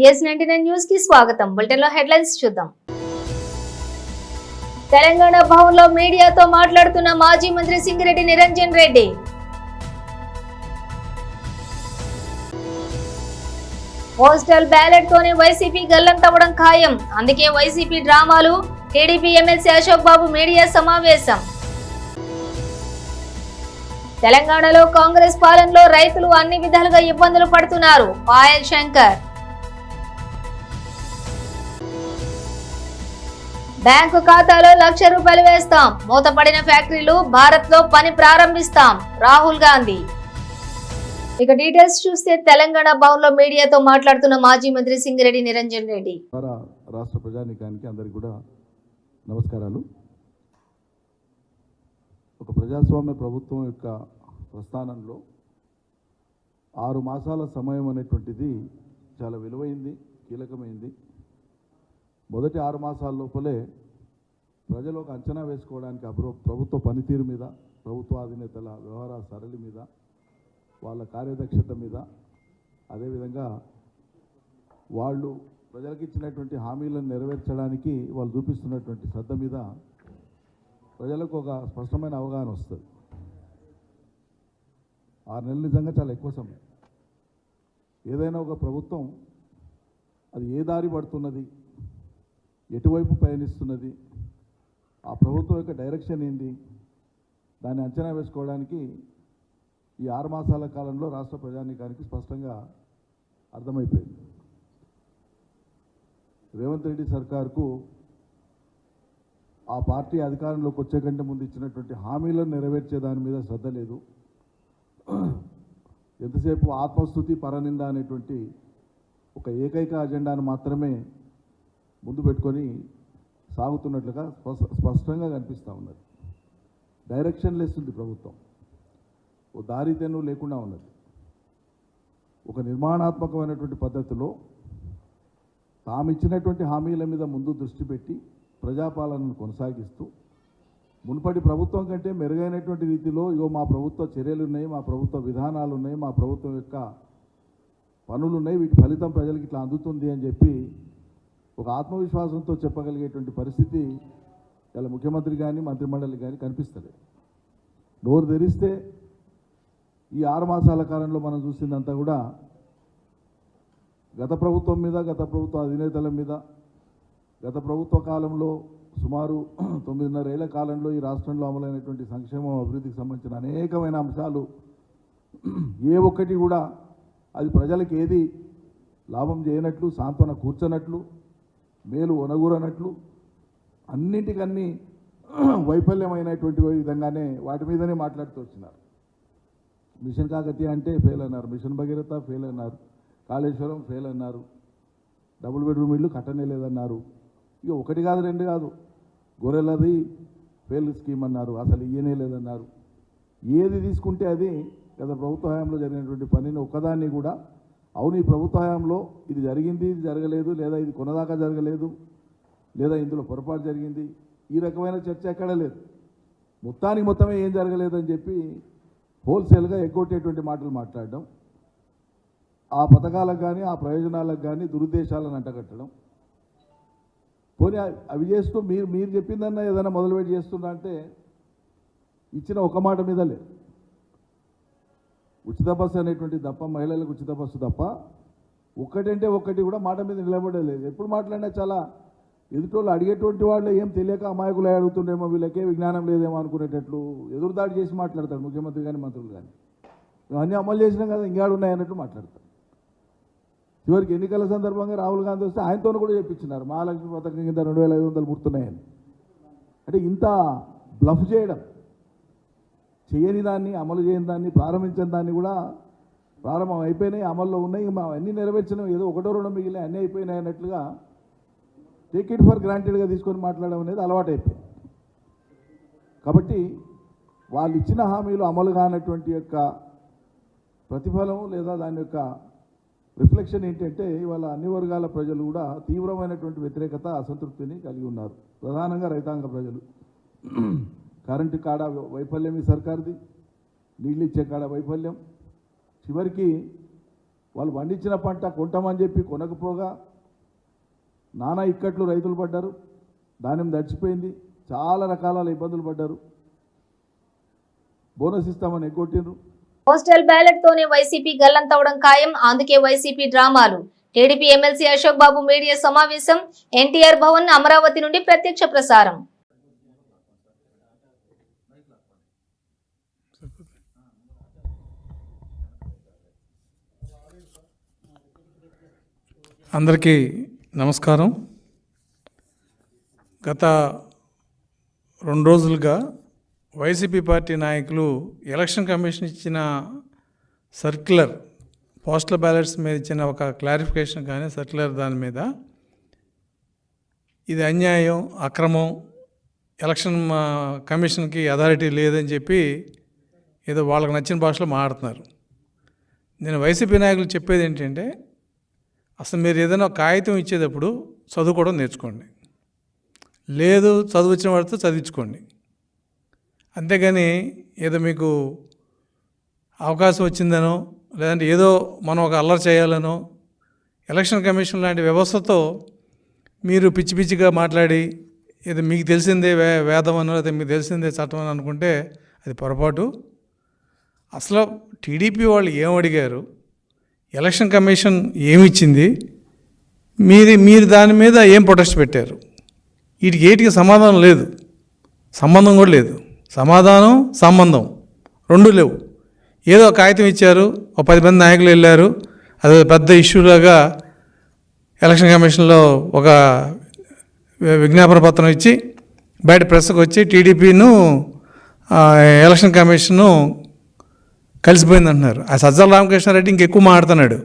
TS99 news కి స్వాగతం. Bulletin లో హెడ్లైన్స్ చూద్దాం. తెలంగాణ భవన్లో మీడియాతో మాట్లాడుతున్న మాజీ మంత్రి సింగిరెడ్డి నిరంజన్ రెడ్డి. పోస్టల్ బ్యాలెట్ తోనే వైసీపీ గల్లంతవడం ఖాయం, అందుకే వైసీపీ డ్రామాలు. టీడీపీ ఎమ్మెల్సీ అశోక్ బాబు మీడియా సమావేశం. తెలంగాణలో కాంగ్రెస్ పాలనలో రైతులు అన్ని విధాలుగా ఇబ్బందులు పడుతున్నారు, పాయల్ శంకర్. బ్యాంకు ఖాతాలో ₹1,00,000 వేస్తాం, మూతపడిన ఫ్యాక్టరీలు భారత్ లో పని ప్రారంభిస్తాం, రాహుల్ గాంధీ. ఇక డీటెయిల్స్ చూస్తే తెలంగాణ భవన్లో మీడియాతో మాట్లాడుతున్న మాజీ మంత్రి సింగిరెడ్డి నిరంజన్ రెడ్డి. రాష్ట్ర ప్రజానీకానికి అందరికీ కూడా నమస్కారాలు. ఒక ప్రజాస్వామ్య ప్రభుత్వం యొక్క ప్రస్థానంలో 6 మాసాల సమయం అనేటువంటిది చాలా విలువైంది, కీలకమైంది. మొదటి 6 మాసాల లోపలే ప్రజలు ఒక అంచనా వేసుకోవడానికి ప్రభుత్వ పనితీరు మీద, ప్రభుత్వ అధినేతల వ్యవహార సరళి మీద, వాళ్ళ కార్యదక్షత మీద, అదేవిధంగా వాళ్ళు ప్రజలకు ఇచ్చినటువంటి హామీలను నెరవేర్చడానికి వాళ్ళు చూపిస్తున్నటువంటి శ్రద్ధ మీద ప్రజలకు ఒక స్పష్టమైన అవగాహన వస్తుంది. 6 నెలలు నిజంగా చాలా ఎక్కువ సమయం. ఏదైనా ఒక ప్రభుత్వం అది ఏ దారి పడుతున్నది, ఎటువైపు పయనిస్తున్నది, ఆ ప్రభుత్వం యొక్క డైరెక్షన్ ఏంటి, దాన్ని అంచనా వేసుకోవడానికి ఈ 6 మాసాల కాలంలో రాష్ట్ర ప్రజానీకానికి స్పష్టంగా అర్థమైపోయింది. రేవంత్ రెడ్డి సర్కార్కు ఆ పార్టీ అధికారంలోకి వచ్చే కంటే ముందు ఇచ్చినటువంటి హామీలను నెరవేర్చే దాని మీద శ్రద్ధ లేదు. ఎంతసేపు ఆత్మస్తుతి, పరనింద అనేటువంటి ఒక ఏకైక అజెండాను మాత్రమే ముందు పెట్టుకొని సాగుతున్నట్లుగా స్పష్టంగా కనిపిస్తూ ఉన్నది. డైరెక్షన్ లెస్ ఉంది ప్రభుత్వం, ఓ దారితెన్ను లేకుండా ఉన్నది. ఒక నిర్మాణాత్మకమైనటువంటి పద్ధతిలో తాము ఇచ్చినటువంటి హామీల మీద ముందు దృష్టి పెట్టి ప్రజాపాలనను కొనసాగిస్తూ మునుపటి ప్రభుత్వం కంటే మెరుగైనటువంటి రీతిలో ఇగో మా ప్రభుత్వ చర్యలు ఉన్నాయి, మా ప్రభుత్వ విధానాలు ఉన్నాయి, మా ప్రభుత్వం యొక్క పనులు ఉన్నాయి, వీటి ఫలితం ప్రజలకు ఇట్లా అందుతుంది అని చెప్పి ఒక ఆత్మవిశ్వాసంతో చెప్పగలిగేటువంటి పరిస్థితి ఇలా ముఖ్యమంత్రి కానీ మంత్రిమండలి కానీ కనిపిస్తుంది. నోరు తెరిస్తే ఈ 6 మాసాల కాలంలో మనం చూసిందంతా కూడా గత ప్రభుత్వం మీద, గత ప్రభుత్వ అధినేతల మీద, గత ప్రభుత్వ కాలంలో సుమారు 9.5 ఏళ్ల కాలంలో ఈ రాష్ట్రంలో అమలైనటువంటి సంక్షేమం, అభివృద్ధికి సంబంధించిన అనేకమైన అంశాలు ఏ ఒక్కటి కూడా అది ప్రజలకు ఏది లాభం చేయనట్లు, సాంత్వన కూర్చనట్లు, మేలు ఒనగూరనట్లు, అన్నింటికన్నీ వైఫల్యమైనటువంటి విధంగానే వాటి మీదనే మాట్లాడుతూ వచ్చినారు. మిషన్ కాకతీయ అంటే ఫెయిల్ అన్నారు, మిషన్ భగీరథ ఫెయిల్ అన్నారు, కాళేశ్వరం ఫెయిల్ అన్నారు, డబుల్ బెడ్రూమ్ ఇళ్ళు కట్టనే లేదన్నారు. ఇక ఒకటి కాదు, 2 కాదు, గొర్రెలది ఫెయిల్ స్కీమ్ అన్నారు, అసలు ఇయ్యనే లేదన్నారు. ఏది తీసుకుంటే అది గత ప్రభుత్వ హయాంలో జరిగినటువంటి పనిని ఒక్కదాన్ని కూడా అవును ఈ ప్రభుత్వ హయాంలో ఇది జరిగింది, ఇది జరగలేదు, లేదా ఇది కొనదాకా జరగలేదు, లేదా ఇందులో పొరపాటు జరిగింది, ఈ రకమైన చర్చ ఎక్కడ లేదు. మొత్తమే ఏం జరగలేదని చెప్పి హోల్సేల్గా ఎగ్గొట్టేటువంటి మాటలు మాట్లాడడం, ఆ పథకాలకు కానీ ఆ ప్రయోజనాలకు కానీ దురుద్దేశాలను అంటగట్టడం. పోనీ అవి చేస్తూ మీరు చెప్పిందన్నా ఏదైనా మొదలుపెట్టి చేస్తున్నా అంటే ఇచ్చిన ఒక మాట మీద లేదు. ఉచిత బస్సు అనేటువంటి తప్ప, మహిళలకు ఉచిత బస్సు తప్ప ఒక్కటంటే ఒక్కటి కూడా మాట మీద నిలబడలేదు. ఎప్పుడు మాట్లాడినా చాలా ఎదుటోళ్ళు అడిగేటువంటి వాళ్ళు ఏం తెలియక అమాయకులు అడుగుతుండేమో, వీళ్ళకే విజ్ఞానం లేదేమో అనుకునేటట్లు ఎదురుదాడి చేసి మాట్లాడతాడు ముఖ్యమంత్రి కానీ మంత్రులు కానీ. మేము అన్నీ అమలు చేసినాం కదా, ఇంకేడున్నాయన్నట్టు మాట్లాడతారు. చివరికి ఎన్నికల సందర్భంగా రాహుల్ గాంధీ వస్తే ఆయనతోనూ కూడా చెప్పించినారు మహాలక్ష్మి పథకం కింద 2,500 ముడుతున్నాయని. అంటే ఇంత బ్లఫ్ చేయడం, చేయని దాన్ని, అమలు చేయని దాన్ని, ప్రారంభించిన దాన్ని కూడా ప్రారంభం అయిపోయినాయి, అమల్లో ఉన్నాయి, అన్నీ నెరవేర్చినాం, ఏదో 1-2 మిగిలిన అన్నీ అయిపోయినాయి అన్నట్లుగా టేక్ ఇట్ ఫర్ గ్రాంటెడ్గా తీసుకొని మాట్లాడడం అనేది అలవాటైపోయింది. కాబట్టి వాళ్ళు ఇచ్చిన హామీలు అమలు కానటువంటి యొక్క ప్రతిఫలం లేదా దాని యొక్క రిఫ్లెక్షన్ ఏంటంటే ఇవాళ అన్ని వర్గాల ప్రజలు కూడా తీవ్రమైనటువంటి వ్యతిరేకత, అసంతృప్తిని కలిగి ఉన్నారు. ప్రధానంగా రైతాంగ ప్రజలు. కరెంటు కాడ వైఫల్యం ఈ సర్కార్ది, నీళ్ళు ఇచ్చే కాడ వైఫల్యం, చివరికి వాళ్ళు పండించిన పంట కొంటామని చెప్పి కొనకపోగా నానా ఇక్కట్లు రైతులు పడ్డారు. ధాన్యం దడిచిపోయింది. చాలా రకాల ఇబ్బందులు పడ్డారు. బోనస్ ఇస్తామని ఎగ్గొట్టిండ్రు. పోస్టల్ బ్యాలెట్ తోనే వైసీపీ గల్లంతవడం ఖాయం. అందుకే వైసీపీ డ్రామాలు. టీడీపీ ఎమ్మెల్సీ అశోక్ బాబు మీడియా సమావేశం. ఎన్టీఆర్ భవన్ అమరావతి నుండి ప్రత్యక్ష ప్రసారం. అందరికీ నమస్కారం. గత 2 రోజులుగా వైసీపీ పార్టీ నాయకులు ఎలక్షన్ కమిషన్ ఇచ్చిన సర్క్యులర్, పోస్టల్ బ్యాలెట్స్ మీద ఇచ్చిన ఒక క్లారిఫికేషన్ కానీ సర్క్యులర్ దాని మీద ఇది అన్యాయం, అక్రమం, ఎలక్షన్ కమిషన్కి అథారిటీ లేదని చెప్పి ఏదో వాళ్ళకి నచ్చిన భాషలో మాట్లాడుతున్నారు. నేను వైసీపీ నాయకులు చెప్పేది ఏంటంటే, అసలు మీరు ఏదైనా కాగితం ఇచ్చేటప్పుడు చదువుకోవడం నేర్చుకోండి. లేదు చదువు వచ్చిన వాడితో చదివించుకోండి. అంతేగాని ఏదో మీకు అవకాశం వచ్చిందనో లేదంటే ఏదో మనం ఒక అల్లరి చేయాలనో ఎలక్షన్ కమిషన్ లాంటి వ్యవస్థతో మీరు పిచ్చి పిచ్చిగా మాట్లాడి ఏదో మీకు తెలిసిందే వేదం అనో లేదా మీకు తెలిసిందే చట్టం అని అనుకుంటే అది పొరపాటు. అసలు టీడీపీ వాళ్ళు ఏం అడిగారు, ఎలక్షన్ కమిషన్ ఏమిచ్చింది, మీరు దాని మీద ఏం ప్రొటెస్ట్ పెట్టారు, వీటికి సమాధానం లేదు, సంబంధం కూడా లేదు. సమాధానం సంబంధం రెండూ లేవు. ఏదో కాగితం ఇచ్చారు, ఒక 10 మంది నాయకులు వెళ్ళారు, అది పెద్ద ఇష్యూలాగా ఎలక్షన్ కమిషన్లో ఒక విజ్ఞాపన పత్రం ఇచ్చి బయట ప్రెస్కి వచ్చి టీడీపీను ఎలక్షన్ కమిషను కలిసిపోయింది అంటున్నారు. ఆ సజ్జల రామకృష్ణారెడ్డి ఇంకెక్కువ మాట్లాడుతున్నాడు.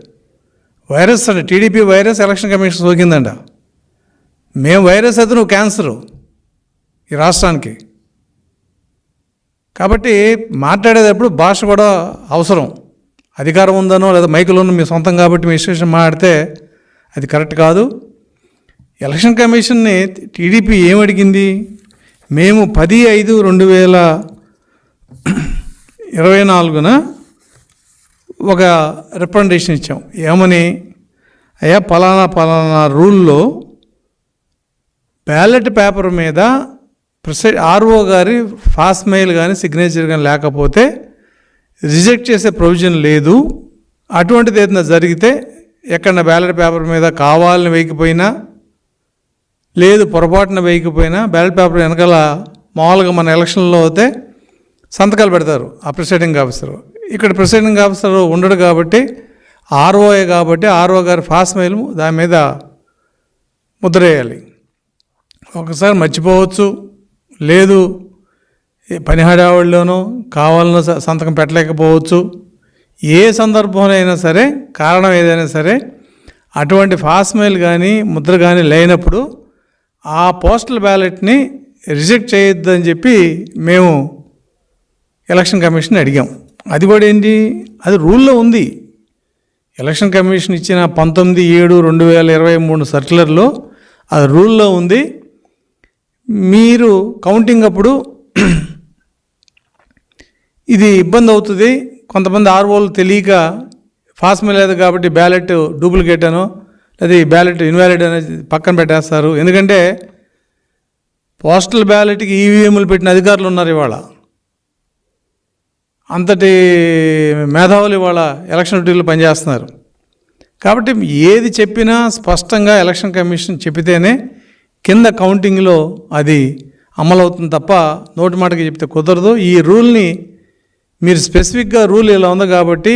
వైరస్ అండి, టీడీపీ వైరస్ ఎలక్షన్ కమిషన్ సోకిందంట. మేము వైరస్ అయితే నువ్వు క్యాన్సరు ఈ రాష్ట్రానికి. కాబట్టి మాట్లాడేటప్పుడు భాష కూడా అవసరం. అధికారం ఉందనో లేదా మైకులోనో మీ సొంతం కాబట్టి మీ ఇష్టం మాట్లాడితే అది కరెక్ట్ కాదు. ఎలక్షన్ కమిషన్ని టీడీపీ ఏమడిగింది, మేము 10/5/2024 ఒక రిప్రజెంటేషన్ ఇచ్చాం. ఏమని, అయ్యా పలానా రూల్లో బ్యాలెట్ పేపర్ మీద ఆర్ఓ గారి ఫాస్ట్ మెయిల్ కానీ సిగ్నేచర్ కానీ లేకపోతే రిజెక్ట్ చేసే ప్రొవిజన్ లేదు. అటువంటిది ఏదైనా జరిగితే ఎక్కడన్నా బ్యాలెట్ పేపర్ మీద కావాలని వేయకపోయినా లేదు పొరపాటున వేయకపోయినా బ్యాలెట్ పేపర్ వెనకాల మామూలుగా మన ఎలక్షన్లో అయితే సంతకాలు పెడతారు ఆ ప్రిసైడింగ్ ఆఫీసరు. ఇక్కడ ప్రిసైడింగ్ ఆఫీసర్ ఉండడు కాబట్టి ఆర్ఓఏ కాబట్టి ఆర్ఓ గారి ఫాస్ట్ మెయిల్ దాని మీద ముద్ర వేయాలి. ఒకసారి మర్చిపోవచ్చు, లేదు పని హడావుడిలోనో కావాలనో సంతకం పెట్టలేకపోవచ్చు. ఏ సందర్భంలో అయినా సరే, కారణం ఏదైనా సరే, అటువంటి ఫాస్ట్ మెయిల్ కానీ ముద్ర కానీ లేనప్పుడు ఆ పోస్టల్ బ్యాలెట్ని రిజెక్ట్ చేయొద్దని చెప్పి మేము ఎలక్షన్ కమిషన్ అడిగాం. అది కూడా ఏంటి, అది రూల్లో ఉంది. ఎలక్షన్ కమిషన్ ఇచ్చిన 19/7/2023 సర్క్యులర్లో అది రూల్లో ఉంది. మీరు కౌంటింగ్ అప్పుడు ఇది ఇబ్బంది అవుతుంది, కొంతమంది ఆర్ఓలు తెలియక ఫాస్ట్ మెయిల్ లేదు కాబట్టి బ్యాలెట్ డూప్లికేట్ అనో లేదా ఈ బ్యాలెట్ ఇన్వాలిడ్ అనేది పక్కన పెట్టేస్తారు. ఎందుకంటే పోస్టల్ బ్యాలెట్కి ఈవీఎంలు పెట్టిన అధికారులు ఉన్నారు ఇవాళ. అంతటి మేధావులు ఇవాళ ఎలక్షన్ డ్యూటీలో పనిచేస్తున్నారు. కాబట్టి ఏది చెప్పినా స్పష్టంగా ఎలక్షన్ కమిషన్ చెప్పితేనే కింద కౌంటింగ్లో అది అమలవుతుంది తప్ప నోటి మాటకి చెప్తే కుదరదు. ఈ రూల్ని మీరు స్పెసిఫిక్గా రూల్ ఇలా ఉంది కాబట్టి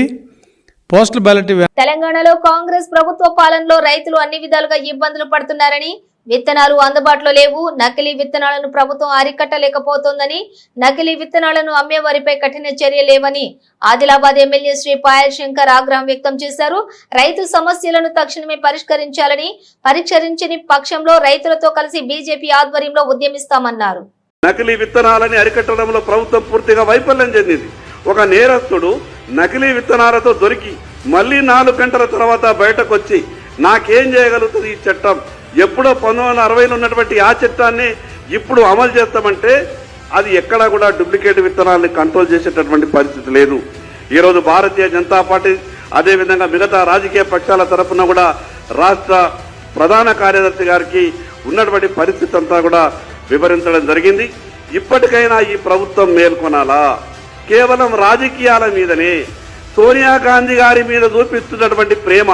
పోస్టల్ బ్యాలెట్. తెలంగాణలో కాంగ్రెస్ ప్రభుత్వ పాలనలో రైతులు అన్ని విధాలుగా ఇబ్బందులు పడుతున్నారని, విత్తనాలు అందుబాటులో లేవు, నకిలీ విత్తనాలను ప్రభుత్వం అరికట్టలేకపోతోందని, నకిలీ విత్తనాలను అమ్మే వారిపై కఠిన చర్య లేవని ఆదిలాబాద్ ఎమ్మెల్యే శ్రీ పాయల్ శంకర్ ఆగ్రహం వ్యక్తం చేశారు. రైతు సమస్యలను తక్షణమే పరిష్కరించాలని, పరిష్కరించని పక్షంలో రైతులతో కలిసి బీజేపీ ఆధ్వర్యంలో ఉద్యమిస్తామన్నారు. నకిలీ విత్తనాలని అరికట్టడంలో ప్రభుత్వం పూర్తిగా వైఫల్యం చెందింది. ఒక నేరస్తుడు నకిలీ విత్తనాలతో దొరికి మళ్ళీ 4 గంటల తర్వాత బయటకు వచ్చి నాకేం చేయగలుగుతుంది ఈ చట్టం, ఎప్పుడో 1960లో ఉన్నటువంటి ఆ చట్టాన్ని ఇప్పుడు అమలు చేస్తామంటే అది ఎక్కడా కూడా డూప్లికేట్ విత్తనాలని కంట్రోల్ చేసేటటువంటి పరిస్థితి లేదు. ఈరోజు భారతీయ జనతా పార్టీ అదేవిధంగా మిగతా రాజకీయ పక్షాల తరఫున కూడా రాష్ట్ర ప్రధాన కార్యదర్శి గారికి ఉన్నటువంటి పరిస్థితి అంతా కూడా వివరించడం జరిగింది. ఇప్పటికైనా ఈ ప్రభుత్వం మేల్కొనాలా? కేవలం రాజకీయాల మీదనే సోనియా గాంధీ గారి మీద చూపిస్తున్నటువంటి ప్రేమ,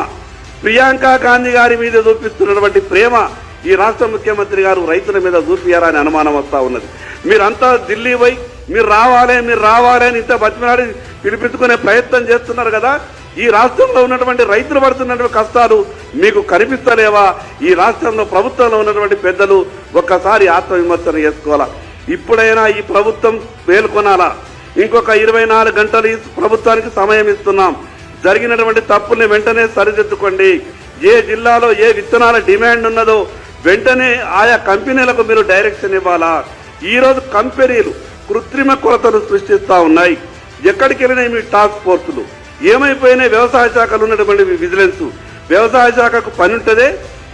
ప్రియాంక గాంధీ గారి మీద చూపిస్తున్నటువంటి ప్రేమ ఈ రాష్ట్ర ముఖ్యమంత్రి గారు రైతుల మీద చూపియారని అనుమానం వస్తూ ఉన్నది. మీరంతా ఢిల్లీ పోయి మీరు రావాలి అని ఇంత బతిమలాడి పిలిపించుకునే ప్రయత్నం చేస్తున్నారు కదా. ఈ రాష్ట్రంలో ఉన్నటువంటి రైతులు పడుతున్నటువంటి కష్టాలు మీకు కనిపిస్తలేవా? ఈ రాష్ట్రంలో ప్రభుత్వంలో ఉన్నటువంటి పెద్దలు ఒక్కసారి ఆత్మవిమర్శన చేసుకోవాలా. ఇప్పుడైనా ఈ ప్రభుత్వం మేల్కొనాలా? ఇంకొక 24 గంటలు ఈ ప్రభుత్వానికి సమయం ఇస్తున్నాం. జరిగినటువంటి తప్పుల్ని వెంటనే సరిదిద్దుకోండి. ఏ జిల్లాలో ఏ విత్తనాల డిమాండ్ ఉన్నదో వెంటనే ఆయా కంపెనీలకు మీరు డైరెక్షన్ ఇవ్వాలా. ఈరోజు కంపెనీలు కృత్రిమ కొరతలు సృష్టిస్తూ ఉన్నాయి. ఎక్కడికి వెళ్ళినాయి మీ టాస్క్ ఫోర్సులు? ఏమైపోయినాయి వ్యవసాయ శాఖలు ఉన్నటువంటి విజిలెన్స్? వ్యవసాయ శాఖకు పని ఉంటుందే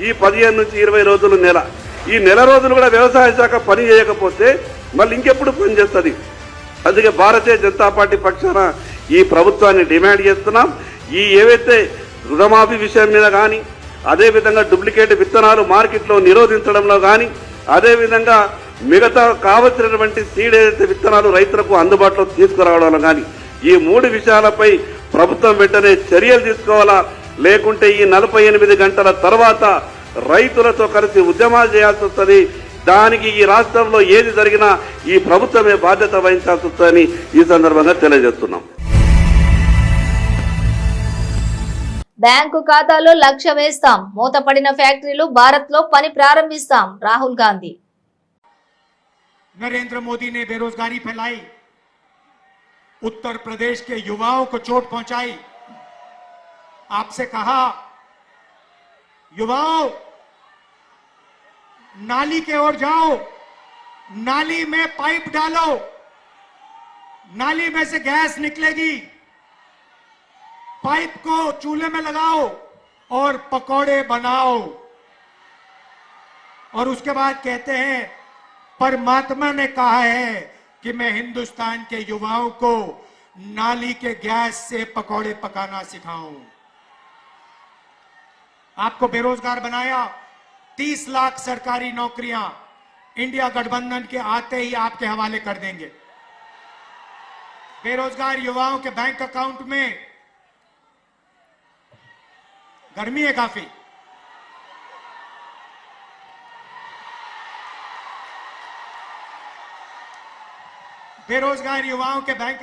ఈ 15 నుంచి 20 రోజులు నెల. ఈ నెల రోజులు కూడా వ్యవసాయ శాఖ పని చేయకపోతే మళ్ళీ ఇంకెప్పుడు పని చేస్తుంది? అందుకే భారతీయ జనతా పార్టీ పక్షాన ఈ ప్రభుత్వాన్ని డిమాండ్ చేస్తున్నాం. ఈ ఏవైతే రుణమాఫీ విషయం మీద కానీ, అదేవిధంగా డూప్లికేట్ విత్తనాలు మార్కెట్లో నిరోధించడంలో కానీ, అదేవిధంగా మిగతా కావలసినటువంటి సీడ్ ఏదైతే విత్తనాలు రైతులకు అందుబాటులో తీసుకురావడంలో కానీ, ఈ 3 విషయాలపై ప్రభుత్వం వెంటనే చర్యలు తీసుకోవాలా. లేకుంటే ఈ 48 గంటల తర్వాత రైతులతో కలిసి ఉద్యమాలు చేయాల్సి వస్తుంది. దానికి ఈ రాష్ట్రంలో ఏది జరిగినా ఈ ప్రభుత్వమే బాధ్యత వహించాల్సి వస్తుందని ఈ సందర్భంగా తెలియజేస్తున్నాం. బ్యాంకు ఖాతాలో 1,00,000 వేస్తాం, మూతపడిన ఫ్యాక్టరీలు భారత్ లో పని ప్రారంభిస్తాం. రాహుల్ గాంధీ. नरेंद्र मोदी ने बेरोजगारी फैलाई, उत्तर प्रदेश के युवाओं को चोट पहुंचाई। आपसे कहा, युवाओं नाली के ओर जाओ, नाली में पाइप डालो, नाली में से गैस निकलेगी, पाइप को चूल्हे में लगाओ और पकौड़े बनाओ। और उसके बाद कहते हैं परमात्मा ने कहा है कि मैं हिंदुस्तान के युवाओं को नाली के गैस से पकौड़े पकाना सिखाऊं। आपको बेरोजगार बनाया, 30 लाख सरकारी नौकरियां इंडिया गठबंधन के आते ही आपके हवाले कर देंगे। बेरोजगार युवाओं के बैंक अकाउंट में, गर्मी है काफी, बेरोजगार युवाओं के बैंक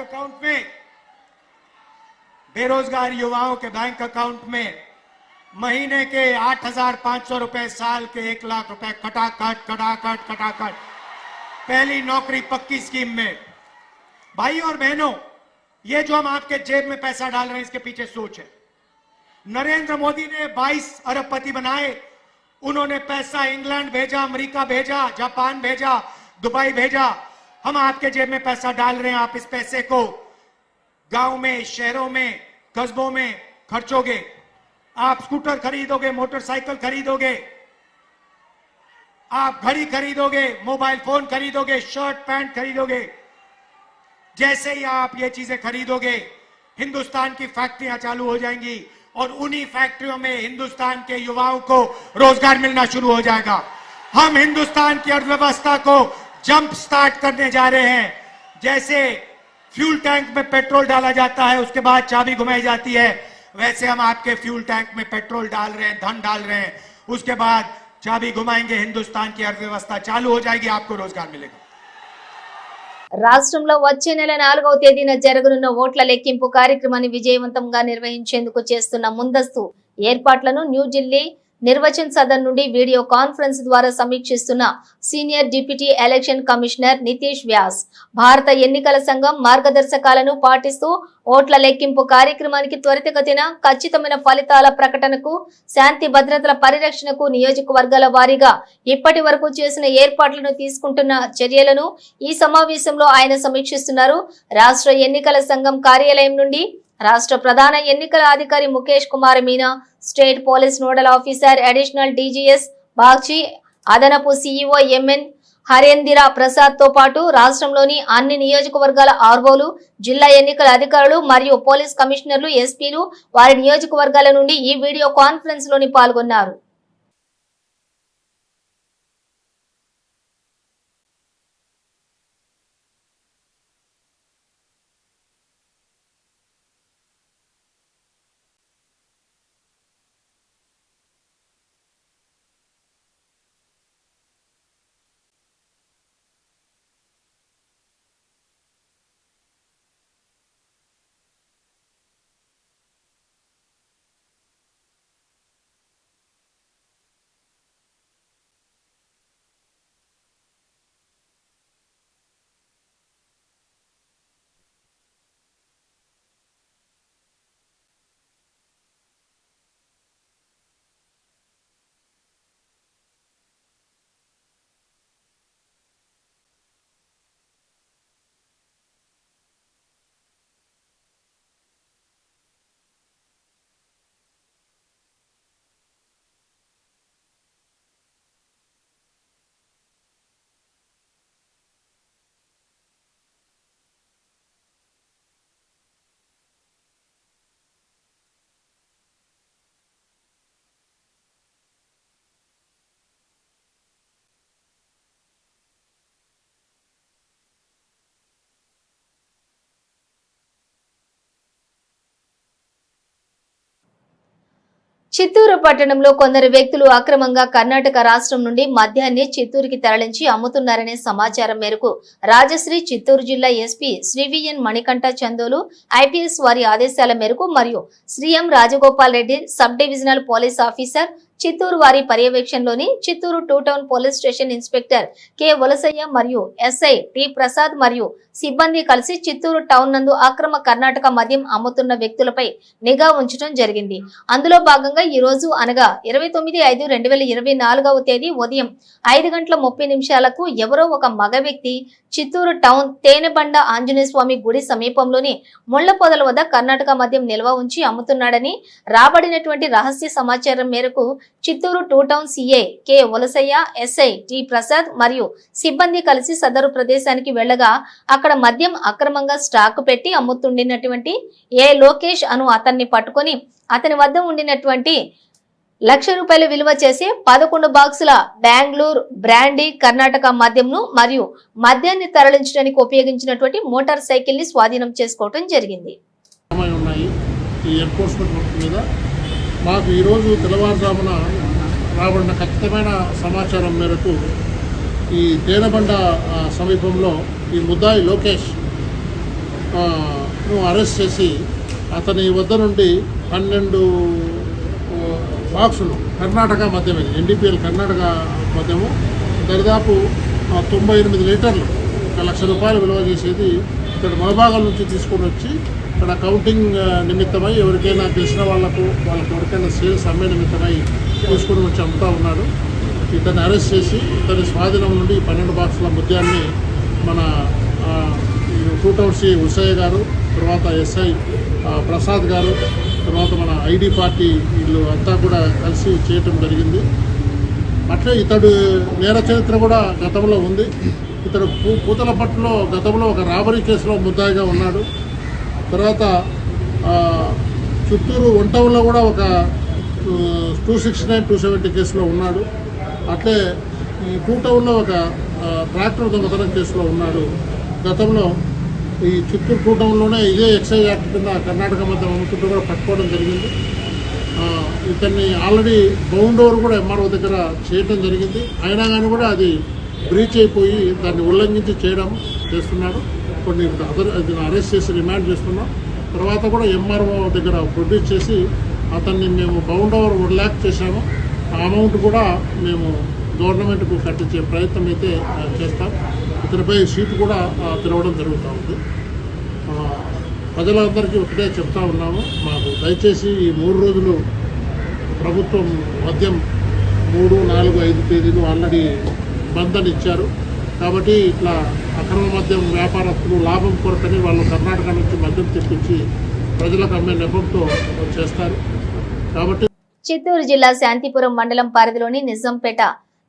अकाउंट में महीने के 8,500 रुपए, साल के 1 लाख रुपए खटाखट पहली नौकरी पक्की स्कीम में। भाई और बहनों, ये जो हम आपके जेब में पैसा डाल रहे हैं इसके पीछे सोच है। नरेंद्र मोदी ने 22 अरबपति बनाए, उन्होंने पैसा इंग्लैंड भेजा, अमेरिका भेजा, जापान भेजा, दुबई भेजा। हम आपके जेब में पैसा डाल रहे हैं। आप इस पैसे को गांव में, शहरों में, कस्बों में खर्चोगे। आप स्कूटर खरीदोगे, मोटरसाइकिल खरीदोगे, आप घड़ी खरीदोगे, मोबाइल फोन खरीदोगे, शर्ट पैंट खरीदोगे। जैसे ही आप ये चीजें खरीदोगे, हिंदुस्तान की फैक्ट्रियां चालू हो जाएंगी और उन्हीं फैक्ट्रियों में हिंदुस्तान के युवाओं को रोजगार मिलना शुरू हो जाएगा। हम हिंदुस्तान की अर्थव्यवस्था को जंप स्टार्ट करने जा रहे हैं। जैसे फ्यूल टैंक में पेट्रोल डाला जाता है, उसके बाद चाबी घुमाई जाती है, वैसे हम आपके फ्यूल टैंक में पेट्रोल डाल रहे हैं, धन डाल रहे हैं। उसके बाद चाबी घुमाएंगे, हिंदुस्तान की अर्थव्यवस्था चालू हो जाएगी, आपको रोजगार मिलेगा। రాష్ట్రంలో వచ్చే నెల 4వ తేదీన జరగనున్న ఓట్ల లెక్కింపు కార్యక్రమాన్ని విజయవంతంగా నిర్వహించేందుకు చేస్తున్న ముందస్తు ఏర్పాట్లను న్యూఢిల్లీ నిర్వచన్ సదన్ నుండి వీడియో కాన్ఫరెన్స్ ద్వారా సమీక్షిస్తున్న senior deputy election commissioner Nitish Vyas భారత ఎన్నికల సంఘం మార్గదర్శకాలను పాటిస్తూ ఓట్ల లెక్కింపు కార్యక్రమానికి త్వరితగతిన ఖచ్చితమైన ఫలితాల ప్రకటనకు శాంతి భద్రతల పరిరక్షణకు నియోజకవర్గాల వారీగా ఇప్పటి వరకు చేసిన ఏర్పాట్లను తీసుకుంటున్న చర్యలను ఈ సమావేశంలో ఆయన సమీక్షిస్తున్నారు. రాష్ట్ర ఎన్నికల సంఘం కార్యాలయం నుండి రాష్ట్ర ప్రధాన ఎన్నికల అధికారి Mukesh Kumar Meena, state police nodal officer additional DGS Bagchi, అదనపు సీఈఓ ఎంఎన్ హరేంద్ర ప్రసాద్ తో పాటు రాష్ట్రంలోని అన్ని నియోజకవర్గాల ఆర్వోలు, జిల్లా ఎన్నికల అధికారులు మరియు పోలీస్ కమిషనర్లు, ఎస్పీలు వారి నియోజకవర్గాల నుండి ఈ వీడియో కాన్ఫరెన్స్ లోని పాల్గొన్నారు. చిత్తూరు పట్టణంలో కొందరు వ్యక్తులు అక్రమంగా కర్ణాటక రాష్ట్రం నుండి మద్యాన్ని చిత్తూరుకి తరలించి అమ్ముతున్నారనే సమాచారం మేరకు రాజశ్రీ చిత్తూరు జిల్లా SP Shri VN Manikanta Chandolu IPS వారి ఆదేశాల మేరకు మరియు Shri M Rajagopal Reddy sub divisional police officer Chittoor వారి పర్యవేక్షణలోని Chittoor 2 town police station inspector K Valasayya మరియు ఎస్ఐ టి ప్రసాద్ మరియు సిబ్బంది కలిసి చిత్తూరు టౌన్ నందు అక్రమ కర్ణాటక మద్యం అమ్ముతున్న వ్యక్తులపై నిఘా ఉంచడం జరిగింది. అందులో భాగంగా ఈ రోజు అనగా 29/5/2024వ తేదీ ఉదయం 5:30 ఎవరో ఒక మగ వ్యక్తి చిత్తూరు టౌన్ తేనెబండ ఆంజనేయ స్వామి గుడి సమీపంలోని ముళ్ల పొదల వద్ద కర్ణాటక మద్యం నిల్వ ఉంచి అమ్ముతున్నాడని రాబడినటువంటి రహస్య సమాచారం మేరకు Chittoor 2 town CI K Valasayya, SI T Prasad మరియు సిబ్బంది కలిసి సదరు ప్రదేశానికి వెళ్లగా అక్కడ మద్యం అక్రమంగా స్టాక్ పెట్టి అమ్ముతుండినటువంటి ఏ లోకేష్ అను అతన్ని పట్టుకొని అతని వద్ద ఉండినటువంటి ₹1,00,000 విలువ చేసే 11 బాక్సుల బెంగళూరు బ్రాండీ కర్ణాటక మద్యంను మరియు మద్యాన్ని తరలించడానికి ఉపయోగించినటువంటి మోటార్ సైకిల్ ని స్వాధీనం చేసుకోవడం జరిగింది. మాకు ఈరోజు తెల్లవారుజామున రాబడిన ఖచ్చితమైన సమాచారం మేరకు ఈ తేనెబండ సమీపంలో ఈ ముద్దాయి లోకేష్ అరెస్ట్ చేసి అతని వద్ద నుండి 12 బాక్సులు కర్ణాటక మద్యమే ఎన్డీపీఎల్ కర్ణాటక మద్యము దాదాపు 98 లీటర్లు ₹1,00,000 విలువ చేసేది ఇక్కడ మొలబాగల నుంచి తీసుకొని వచ్చి ఇక్కడ కౌంటింగ్ నిమిత్తమై ఎవరికైనా తెలిసిన వాళ్ళకు ఎవరికైనా సేల్స్ అమ్మే నిమిత్తమై తీసుకొని వచ్చి అమ్ముతూ ఉన్నాడు. ఇతన్ని అరెస్ట్ చేసి ఇతని స్వాధీనం నుండి 12 బాక్సుల మద్యాన్ని మన 2 టౌన్ సి ఉసయ్య గారు, తర్వాత ఎస్ఐ ప్రసాద్ గారు, తర్వాత మన ఐడి పార్టీ వీళ్ళు అంతా కూడా కలిసి చేయటం జరిగింది. అట్లే ఇతడు నేర చరిత్ర కూడా గతంలో ఉంది. ఇతడు పూతలపట్టులో గతంలో ఒక రాబరీ కేసులో ముద్దాయిగా ఉన్నాడు. తర్వాత చిత్తూరు 1 టౌన్లో కూడా ఒక 269, 270 కేసులో ఉన్నాడు. అట్లే ఈ 2 టౌన్లో ఒక ట్రాక్టర్ దొంగతనం కేసులో ఉన్నాడు. గతంలో ఈ చిత్తూరు 2 టౌన్లోనే ఇదే ఎక్సైజ్ యాక్ట్ కింద కర్ణాటక మద్యం అమ్ముకుంటూ కూడా పట్టుకోవడం జరిగింది. ఇతన్ని ఆల్రెడీ బౌండ్ ఓవర్ కూడా ఎంఆర్ఓ దగ్గర చేయడం జరిగింది. అయినా కానీ కూడా అది బ్రీచ్ అయిపోయి దాన్ని ఉల్లంఘించి చేస్తున్నాడు. కొన్ని అరెస్ట్ చేసి రిమాండ్ చేస్తున్నాం. తర్వాత కూడా ఎంఆర్ఓ దగ్గర ప్రొడ్యూస్ చేసి అతన్ని మేము బౌండ్ ఓవర్ 1 lakh చేశాము. ఆ అమౌంట్ కూడా మేము గవర్నమెంట్కు కట్టించే ప్రయత్నం అయితే చేస్తాం. ఇతనిపై సీటు కూడా తిరగడం జరుగుతూ ఉంది. ప్రజలందరికీ ఒకటే చెప్తా ఉన్నాము, మాకు దయచేసి ఈ 3 రోజులు ప్రభుత్వం మద్యం 3, 4, 5 తేదీలు ఆల్రెడీ బంధన్ ఇచ్చారు. కాబట్టి ఇట్లా అక్రమ మద్యం వ్యాపారస్తులు లాభం కొరకని వాళ్ళు కర్ణాటక నుంచి మద్యం తెప్పించి ప్రజలకు అమ్మే నెపంతో చేస్తారు. కాబట్టి చిత్తూరు జిల్లా శాంతిపురం మండలం పరిధిలోని నిజంపేట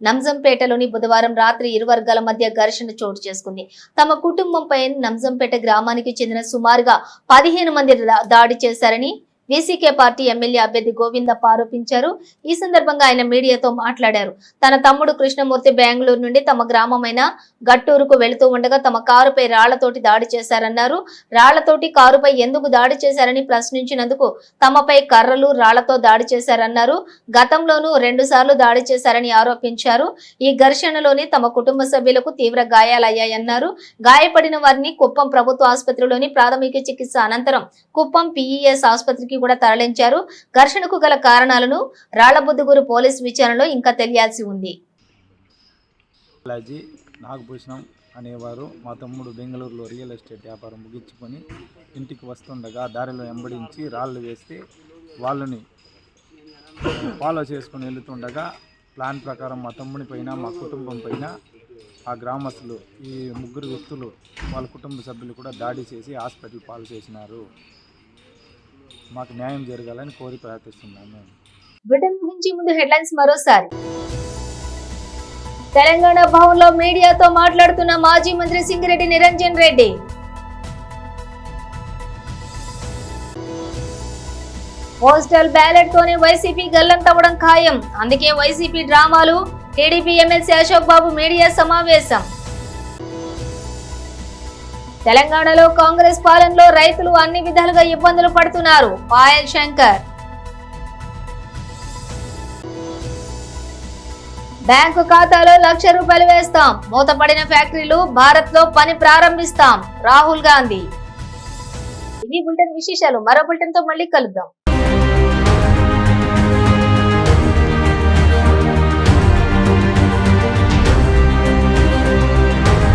నంజంపేటలోని బుధవారం రాత్రి ఇరు వర్గాల మధ్య ఘర్షణ చోటు చేసుకుంది. తమ కుటుంబంపై నంజంపేట గ్రామానికి చెందిన సుమారుగా 15 మంది దాడి చేశారని వీసీకే పార్టీ ఎమ్మెల్యే అభ్యర్థి గోవిందప్ప ఆరోపించారు. ఈ సందర్భంగా ఆయన మీడియాతో మాట్లాడారు. తన తమ్ముడు కృష్ణమూర్తి బెంగళూరు నుండి తమ గ్రామమైన గట్టూరుకు వెళుతూ ఉండగా తమ కారుపై రాళ్లతోటి దాడి చేశారన్నారు. రాళ్లతోటి కారుపై ఎందుకు దాడి చేశారని ప్రశ్నించినందుకు తమపై కర్రలు రాళ్లతో దాడి చేశారన్నారు. గతంలోనూ 2 సార్లు దాడి చేశారని ఆరోపించారు. ఈ ఘర్షణలోనే తమ కుటుంబ సభ్యులకు తీవ్ర గాయాలయ్యాయన్నారు. గాయపడిన వారిని కుప్పం ప్రభుత్వ ఆసుపత్రిలోని ప్రాథమిక చికిత్స అనంతరం కుప్పం పిఈఎస్ ఆసుపత్రికి కూడా తరలించారు. ఘర్షణకు గల కారణాలను రాళ్లబుద్దుగూరు పోలీసు విచారణలో ఇంకా తెలియాల్సి ఉంది. నాగభూషణం అనేవారు మా తమ్ముడు బెంగళూరులో రియల్ ఎస్టేట్ వ్యాపారం ముగించుకొని ఇంటికి వస్తుండగా దారిలో వెంబడించి రాళ్ళు వేస్తే వాళ్ళని ఫాలో చేసుకుని వెళుతుండగా ప్లాన్ ప్రకారం మా తమ్ముని పైన మా కుటుంబం పైన ఆ గ్రామస్తులు ఈ 3 వ్యక్తులు వాళ్ళ కుటుంబ సభ్యులు కూడా దాడి చేసి హాస్పిటల్ పాలు చేసినారు. మాకు న్యాయం జరగాలని కోరి ప్రార్థిస్తున్నాను. బ్రిటన్ ముగించే ముందు హెడ్లైన్స్ మరోసారి. తెలంగాణ భవన్లో మీడియాతో మాట్లాడుతున్న మాజీ మంత్రి సింగిరెడ్డి నిరంజన్ రెడ్డి. పోస్టల్ బ్యాలెట్ తోనే వైసీపీ గల్లంతవ్వడం ఖాయం, అందుకే వైసీపీ డ్రామాలు. టీడీపీ ఎమ్మెల్సీ అశోక్ బాబు మీడియా సమావేశం. తెలంగాణలో కాంగ్రెస్ పాలనలో రైతులు అన్ని విధాలుగా ఇబ్బందులు పడుతున్నారు. పాయల్ శంకర్. బ్యాంకు ఖాతాలో ₹1,00,000 వేస్తాం, మూతపడిన ఫ్యాక్టరీలు భారత్ లో పని ప్రారంభిస్తాం. రాహుల్ గాంధీ. ఇవి బులెటిన్ విశేషాలు. మరో బులెటిన్ తో మళ్ళీ కలుద్దాం.